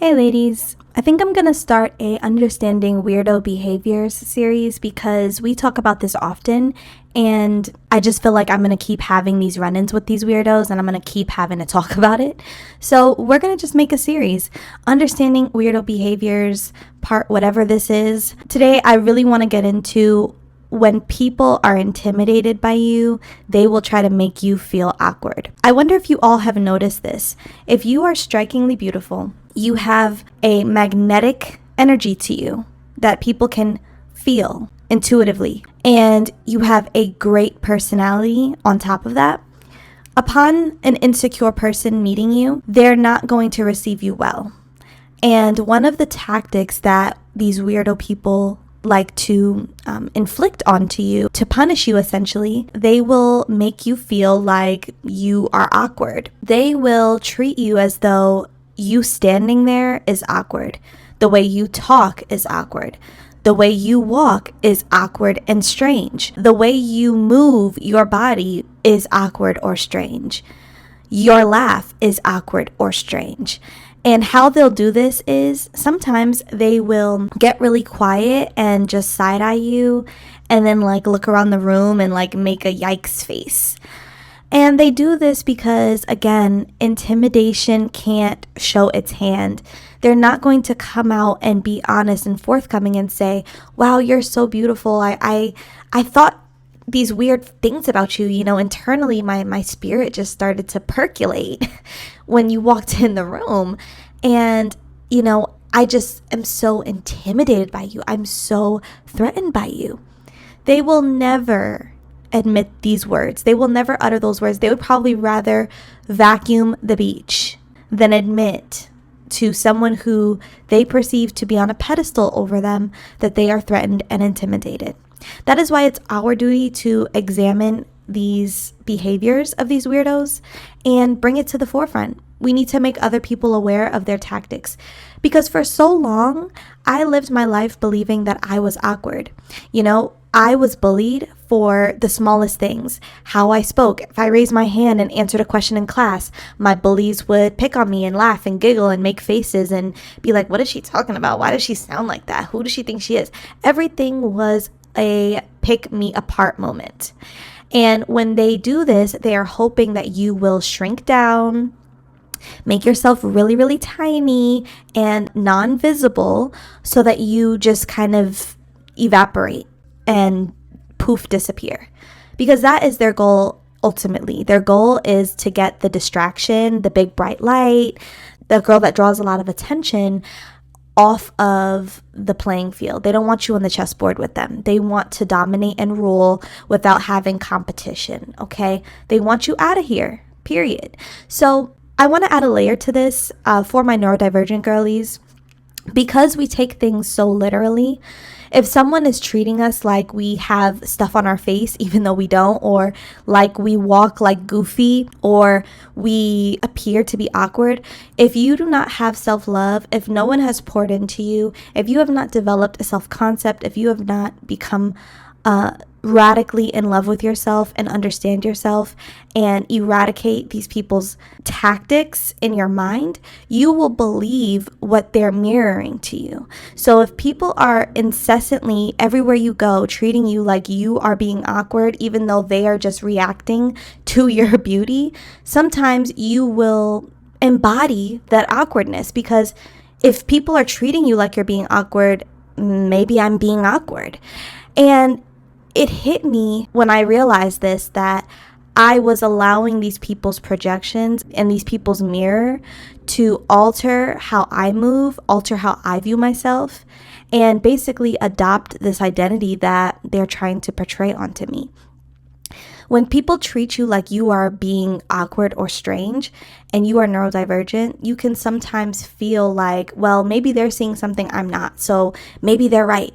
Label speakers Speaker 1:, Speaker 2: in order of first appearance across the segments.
Speaker 1: Hey ladies, I think I'm gonna start a Understanding Weirdo Behaviors series because we talk about this often and I just feel like I'm gonna keep having these run-ins with these weirdos and I'm gonna keep having to talk about it. So we're gonna just make a series, Understanding Weirdo Behaviors, part whatever this is. Today I really wanna get into when people are intimidated by you, they will try to make you feel awkward. I wonder if you all have noticed this. If you are strikingly beautiful, you have a magnetic energy to you that people can feel intuitively, and you have a great personality on top of that. Upon an insecure person meeting you, they're not going to receive you well. And one of the tactics that these weirdo people like to inflict onto you, to punish you essentially, they will make you feel like you are awkward. They will treat you as though you standing there is awkward. The way you talk is awkward. The way you walk is awkward and strange. The way you move your body is awkward or strange. Your laugh is awkward or strange. And how they'll do this is sometimes they will get really quiet and just side eye you and then look around the room and make a yikes face. And they do this because, again, intimidation can't show its hand. They're not going to come out and be honest and forthcoming and say, wow, you're so beautiful. I thought these weird things about you, internally my spirit just started to percolate when you walked in the room. And, I just am so intimidated by you. I'm so threatened by you. They will never admit these words. They will never utter those words. They would probably rather vacuum the beach than admit to someone who they perceive to be on a pedestal over them that they are threatened and intimidated. That is why it's our duty to examine these behaviors of these weirdos and bring it to the forefront. We need to make other people aware of their tactics, because for so long I lived my life believing that I was awkward. I was bullied for the smallest things. How I spoke. If I raised my hand and answered a question in class, my bullies would pick on me and laugh and giggle and make faces and be like, what is she talking about? Why does she sound like that? Who does she think she is? Everything was a pick me apart moment. And when they do this, they are hoping that you will shrink down, make yourself really, really tiny and non-visible so that you just kind of evaporate and poof, disappear. Because that is their goal ultimately. Their goal is to get the distraction, the big bright light, the girl that draws a lot of attention off of the playing field. They don't want you on the chessboard with them. They want to dominate and rule without having competition, okay? They want you out of here, period. So I want to add a layer to this for my neurodivergent girlies. Because we take things so literally, if someone is treating us like we have stuff on our face, even though we don't, or like we walk like goofy, or we appear to be awkward, if you do not have self-love, if no one has poured into you, if you have not developed a self-concept, if you have not become radically in love with yourself and understand yourself and eradicate these people's tactics in your mind, you will believe what they're mirroring to you. So if people are incessantly, everywhere you go, treating you like you are being awkward, even though they are just reacting to your beauty, sometimes you will embody that awkwardness, because if people are treating you like you're being awkward, maybe I'm being awkward. And it hit me when I realized this, that I was allowing these people's projections and these people's mirror to alter how I move, alter how I view myself, and basically adopt this identity that they're trying to portray onto me. When people treat you like you are being awkward or strange and you are neurodivergent, you can sometimes feel like, well, maybe they're seeing something I'm not, so maybe they're right.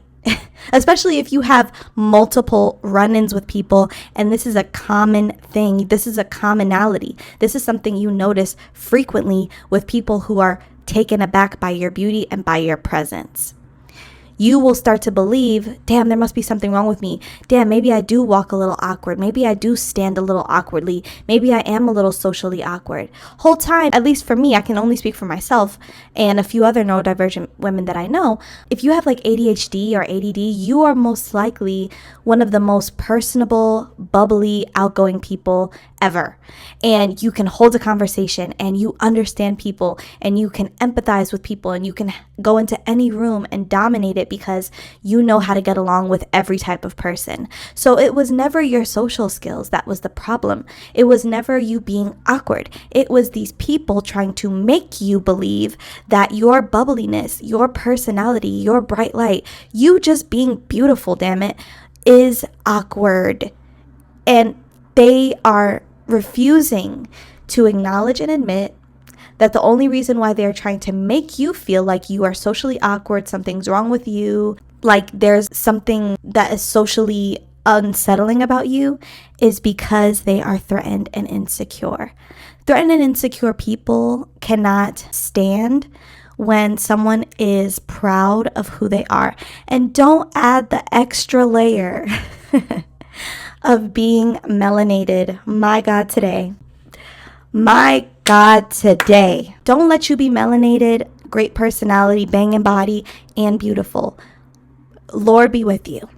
Speaker 1: Especially if you have multiple run-ins with people and this is a common thing, this is a commonality, this is something you notice frequently with people who are taken aback by your beauty and by your presence. you will start to believe, damn, there must be something wrong with me. Damn, maybe I do walk a little awkward. Maybe I do stand a little awkwardly. Maybe I am a little socially awkward. Whole time, at least for me, I can only speak for myself and a few other neurodivergent women that I know. If you have like ADHD or ADD, you are most likely one of the most personable, bubbly, outgoing people ever. And you can hold a conversation and you understand people and you can empathize with people and you can go into any room and dominate it because you know how to get along with every type of person. So it was never your social skills that was the problem. It was never you being awkward. It was these people trying to make you believe that your bubbliness, your personality, your bright light, you just being beautiful, damn it, is awkward. And they are refusing to acknowledge and admit that the only reason why they're trying to make you feel like you are socially awkward, something's wrong with you, like there's something that is socially unsettling about you, is because they are threatened and insecure. Threatened and insecure people cannot stand when someone is proud of who they are. And don't add the extra layer of being melanated. My God, today. My God, today. Don't let you be melanated, great personality, banging body, and beautiful. Lord be with you.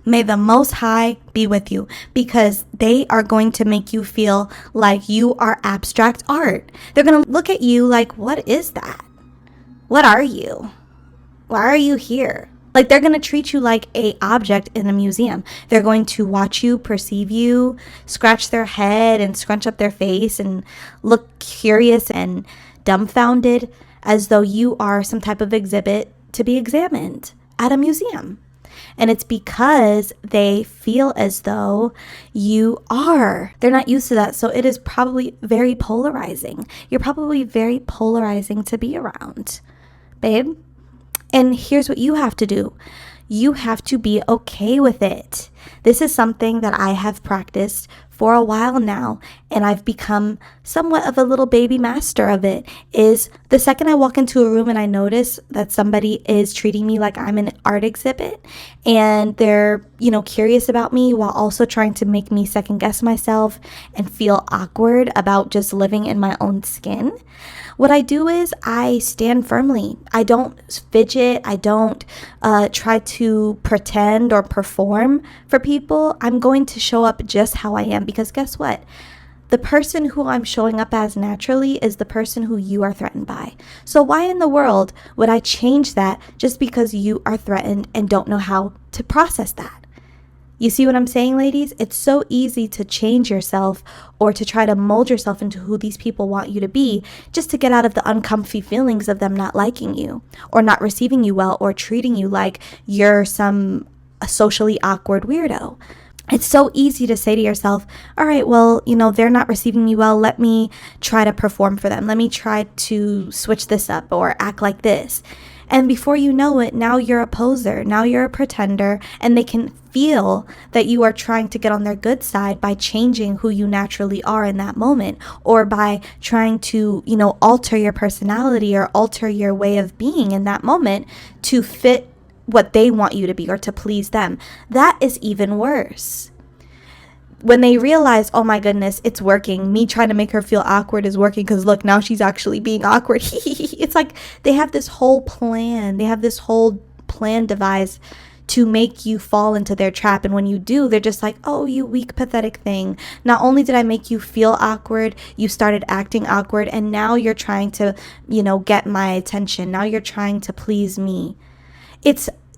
Speaker 1: May the Most High be with you, because they are going to make you feel like you are abstract art. They're going to look at you like, what is that? What are you? Why are you here? Like, they're going to treat you like a object in a museum. They're going to watch you, perceive you, scratch their head and scrunch up their face and look curious and dumbfounded as though you are some type of exhibit to be examined at a museum. And it's because they feel as though you are. They're not used to that. So it is probably very polarizing. You're probably very polarizing to be around, babe. And here's what you have to do. You have to be okay with it. This is something that I have practiced for a while now, and I've become somewhat of a little baby master of it. Is the second I walk into a room and I notice that somebody is treating me like I'm an art exhibit, and they're, curious about me while also trying to make me second guess myself and feel awkward about just living in my own skin, what I do is I stand firmly. I don't fidget. I don't try to pretend or perform for people. I'm going to show up just how I am, because guess what? The person who I'm showing up as naturally is the person who you are threatened by. So why in the world would I change that just because you are threatened and don't know how to process that? You see what I'm saying, ladies? It's so easy to change yourself or to try to mold yourself into who these people want you to be just to get out of the uncomfy feelings of them not liking you or not receiving you well or treating you like you're some socially awkward weirdo. It's so easy to say to yourself, all right, well, they're not receiving me well. Let me try to perform for them. Let me try to switch this up or act like this. And before you know it, now you're a poser, now you're a pretender, and they can feel that you are trying to get on their good side by changing who you naturally are in that moment, or by trying to, alter your personality or alter your way of being in that moment to fit what they want you to be or to please them. That is even worse. When they realize, oh my goodness, it's working. Me trying to make her feel awkward is working because look, now she's actually being awkward. It's like they have this whole plan. They have this whole plan devised to make you fall into their trap. And when you do, they're just like, oh, you weak, pathetic thing. Not only did I make you feel awkward, you started acting awkward. And now you're trying to, get my attention. Now you're trying to please me.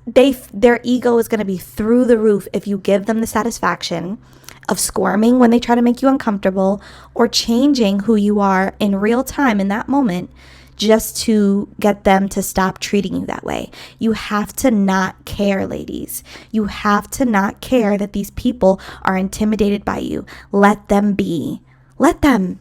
Speaker 1: Their ego is going to be through the roof if you give them the satisfaction of squirming when they try to make you uncomfortable or changing who you are in real time in that moment just to get them to stop treating you that way. You have to not care, ladies. You have to not care that these people are intimidated by you. Let them be. Let them.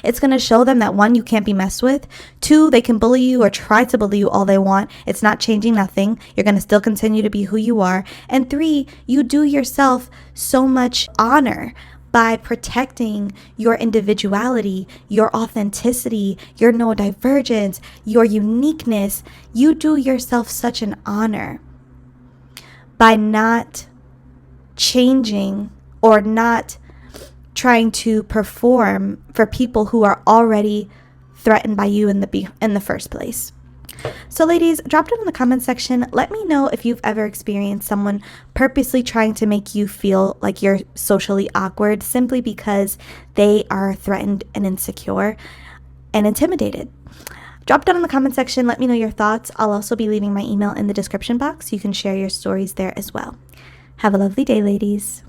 Speaker 1: It's going to show them that 1, you can't be messed with. 2, they can bully you or try to bully you all they want. It's not changing nothing. You're going to still continue to be who you are. And 3, you do yourself so much honor by protecting your individuality, your authenticity, your neurodivergence, your uniqueness, you do yourself such an honor by not changing or not trying to perform for people who are already threatened by you in the first place. So ladies, drop it in the comment section. Let me know if you've ever experienced someone purposely trying to make you feel like you're socially awkward simply because they are threatened and insecure and intimidated. Drop down in the comment section. Let me know your thoughts. I'll also be leaving my email in the description box. You can share your stories there as well. Have a lovely day, ladies.